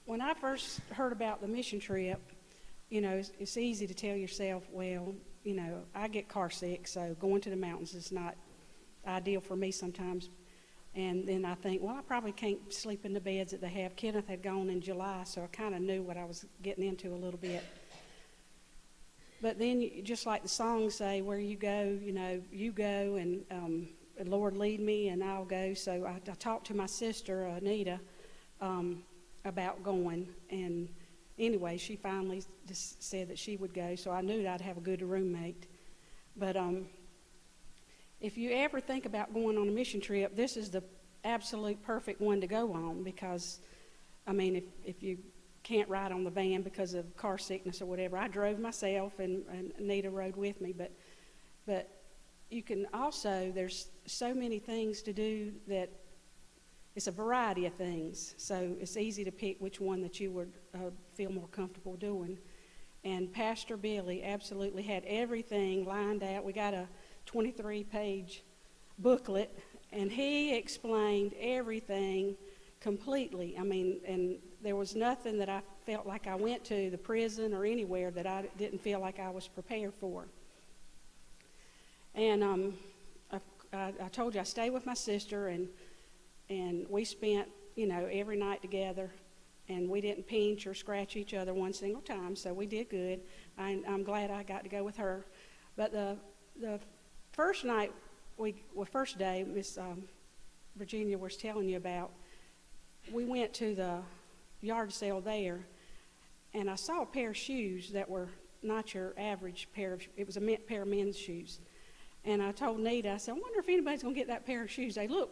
When I first heard about the mission trip, it's easy to tell yourself, well, I get car sick, so going to the mountains is not ideal for me sometimes. And then I think, well, I probably can't sleep in the beds that they have. Kenneth had gone in July, so I kind of knew what I was getting into a little bit. But then, just like the songs say, where you go, you go, and Lord lead me, and I'll go. So I talked to my sister, Anita, about going. And anyway, she finally just said that she would go, so I knew that I'd have a good roommate. But if you ever think about going on a mission trip, this is the absolute perfect one to go on because, if you can't ride on the van because of car sickness or whatever, I drove myself and Anita rode with me. But you can also, there's so many things to do that it's a variety of things. So it's easy to pick which one that you would feel more comfortable doing. And Pastor Billy absolutely had everything lined out. We got a 23-page booklet, and he explained everything completely. And there was nothing that I felt like I went to the prison or anywhere that I didn't feel like I was prepared for. And I told you I stayed with my sister, and we spent, every night together, and we didn't pinch or scratch each other one single time, so we did good. I'm glad I got to go with her. But the first night, first day, Miss Virginia was telling you about, we went to the yard sale there, and I saw a pair of shoes that were not your average pair it was a pair of men's shoes. And I told Nita, I said, I wonder if anybody's going to get that pair of shoes. They look,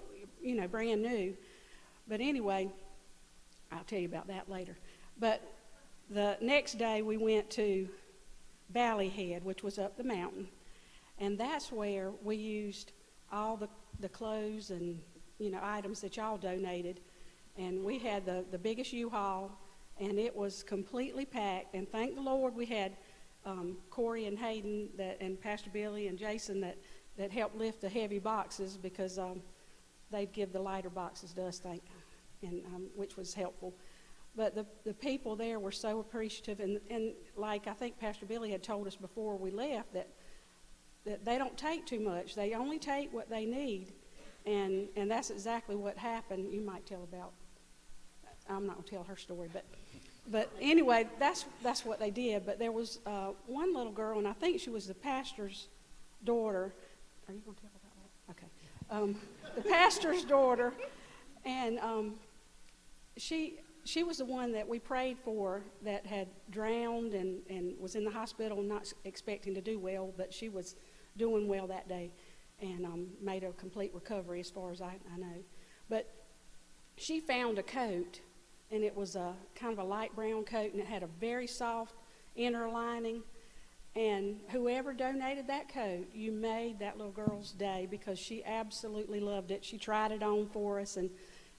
brand new. But anyway, I'll tell you about that later. But the next day we went to Valley Head, which was up the mountain. And that's where we used all the clothes and, items that y'all donated. And we had the biggest U-Haul, and it was completely packed. And thank the Lord we had Corey and Hayden and Pastor Billy and Jason that helped lift the heavy boxes because they'd give the lighter boxes to us, which was helpful. But the people there were so appreciative. And like I think Pastor Billy had told us before we left that they don't take too much. They only take what they need. And that's exactly what happened. You might tell about, I'm not going to tell her story, but anyway, that's what they did. But there was one little girl, and I think she was the pastor's daughter. Are you going to tell about that? Okay. The pastor's daughter, and she was the one that we prayed for that had drowned and was in the hospital not expecting to do well, but she was doing well that day and made a complete recovery as far as I know. But she found a coat, and it was a kind of a light brown coat, and it had a very soft inner lining. And whoever donated that coat, you made that little girl's day because she absolutely loved it. She tried it on for us, and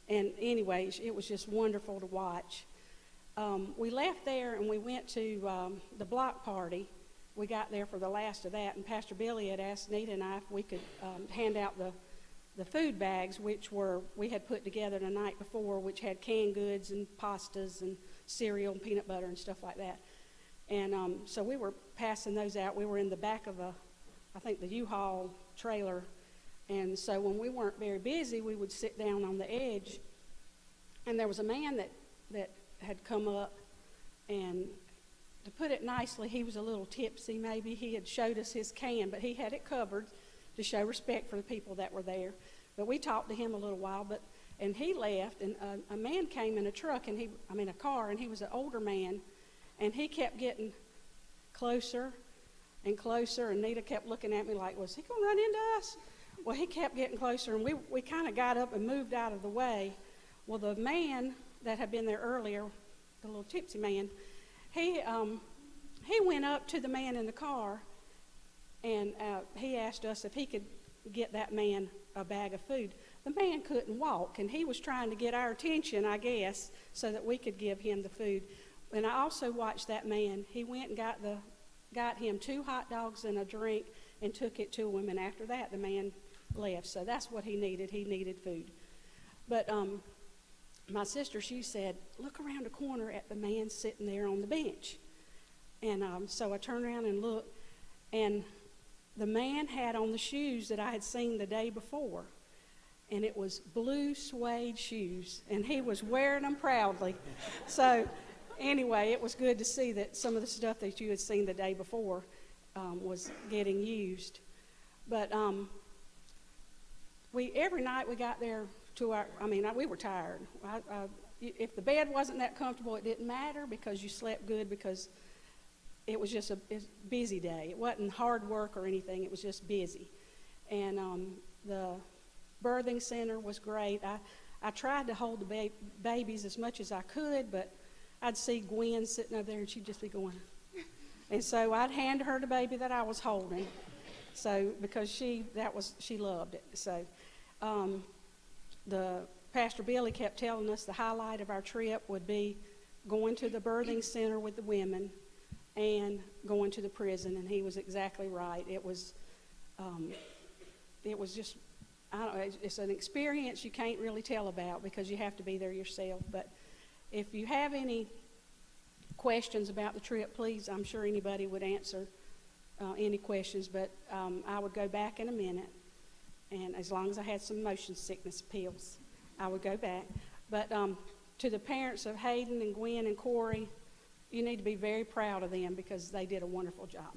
anyway, it was just wonderful to watch. We left there and we went to the block party. We got there for the last of that, and Pastor Billy had asked Nita and I if we could hand out the food bags, which we had put together the night before, which had canned goods and pastas and cereal and peanut butter and stuff like that. And so we were passing those out. We were in the back of I think the U-Haul trailer. And so when we weren't very busy, we would sit down on the edge. And there was a man that had come up, and to put it nicely, he was a little tipsy maybe. He had showed us his can, but he had it covered to show respect for the people that were there. But we talked to him a little while, and he left, and a man came in a truck, a car, and he was an older man, and he kept getting closer and closer, and Nita kept looking at me like, was he going to run into us? Well, he kept getting closer, and we kind of got up and moved out of the way. Well, the man that had been there earlier, the little tipsy man, he went up to the man in the car, and he asked us if he could get that man a bag of food. The man couldn't walk, and he was trying to get our attention, I guess, so that we could give him the food. And I also watched that man. He went and got him 2 hot dogs and a drink and took it to him, and after that, the man left. So that's what he needed. He needed food. But my sister, she said, look around the corner at the man sitting there on the bench. And so I turned around and looked, and the man had on the shoes that I had seen the day before. And it was blue suede shoes, and he was wearing them proudly. So anyway, it was good to see that some of the stuff that you had seen the day before was getting used. But every night we got there we were tired. If the bed wasn't that comfortable, it didn't matter because you slept good, because it was just a busy day. It wasn't hard work or anything. It was just busy. And the birthing center was great. I tried to hold the babies as much as I could, but I'd see Gwen sitting over there, and she'd just be going. And so I'd hand her the baby that I was holding, because she loved it. So the Pastor Billy kept telling us the highlight of our trip would be going to the birthing center with the women and going to the prison, and he was exactly right. It was just, it's an experience you can't really tell about because you have to be there yourself. But if you have any questions about the trip, please, I'm sure anybody would answer any questions, but I would go back in a minute, and as long as I had some motion sickness pills, I would go back. But to the parents of Hayden and Gwen and Corey, you need to be very proud of them because they did a wonderful job.